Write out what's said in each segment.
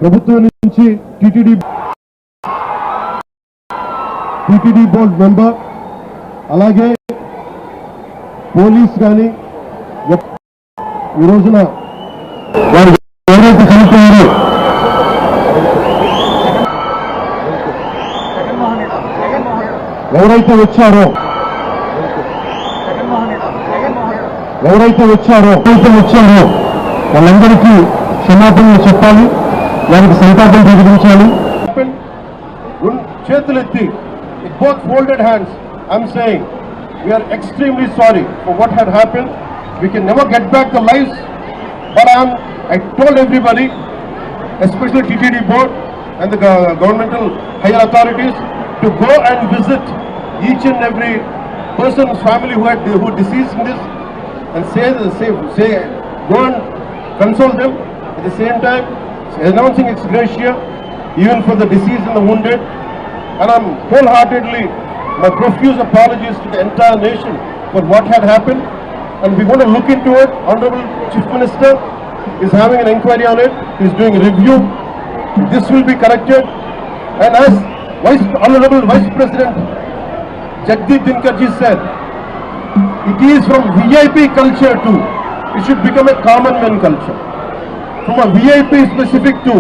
ప్రభుత్వం నుంచి TTD board member అలాగే పోలీస్ కానీ ఈ రోజున వారు ఎవరైతే చనిపోయారో ఎవరైతే వచ్చారో వాళ్ళందరికీ క్షమాపణలు చెప్పాలి, వారికి సంతాపం ప్రకటించాలి. చేతులెత్తి both folded hands, I'm saying we are extremely sorry for what had happened. We can never get back the lives, but I told everybody, especially TTD board and the governmental higher authorities, to go and visit each and every person's family who deceased in this, and say go and console them. At the same time, announcing ex gratia even for the deceased and the wounded. And I'm wholeheartedly, my profuse apologies to the entire nation for what had happened. And we're going to look into it. Honorable Chief Minister is having an inquiry on it. He's doing a review. This will be corrected. And as Honorable Vice President Jagdeep Dhinkarji said, it is from VIP culture to, it should become a common man culture. From a VIP specific to,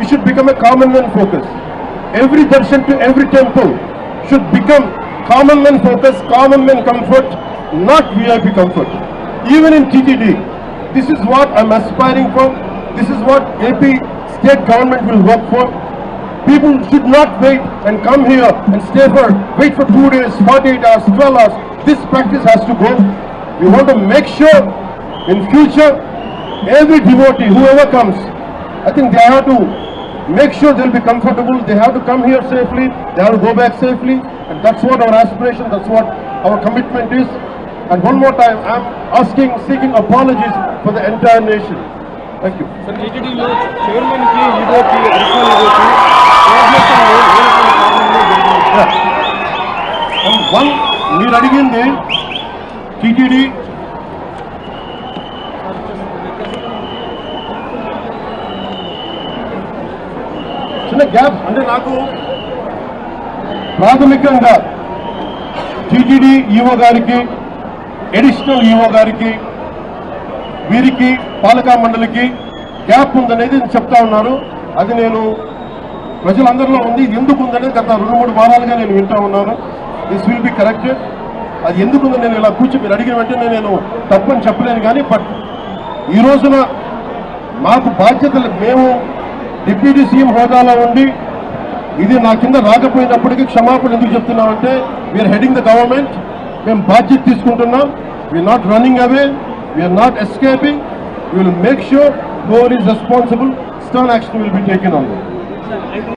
it should become a common man focus. Every darshan to every temple should become common man focus, common man comfort, not VIP comfort. Even in TTD, this is what I'm aspiring for. This is what AP state government will work for. People should not wait and come here and wait for 2 days, 48 hours, 12 hours. This practice has to go. We want to make sure in future, every devotee, whoever comes, I think they have to make sure they'll be comfortable. They have to come here safely. They have to go back safely. And that's what our aspiration, that's what our commitment is. And one more time, I'm seeking apologies for the entire nation. Thank you. Sir, TTD lo chairman ki ego ki additional ego ki and one మీరు అడిగింది TTD చిన్న gap అంటే నాకు ప్రాథమికంగా TTD EO గారికి, additional EO గారికి, వీరికి పాలకా మండలికి గ్యాప్ ఉందనేది నేను చెప్తా ఉన్నాను. అది నేను ప్రజలందరిలో ఉంది. ఇది ఎందుకు ఉందనేది గత 2-3 వారాలుగా నేను వింటా ఉన్నాను. This will be corrected. అది ఎందుకుందో నేను ఇలా మీరు అడిగిన వెంటనే నేను తప్పని చెప్పలేను. కానీ బట్ ఈ రోజున మాకు బాధ్యతలు, మేము డిప్యూటీ సీఎం హోదాలో ఉండి ఇది నా కింద రాకపోయినప్పటికీ క్షమాపణ ఎందుకు చెప్తున్నామంటే, వీఆర్ హెడింగ్ ద గవర్నమెంట్. మేము బాధ్యత తీసుకుంటున్నాం. We're not running away, we're not escaping. We will make sure whoever is responsible, stern action will be taken on them.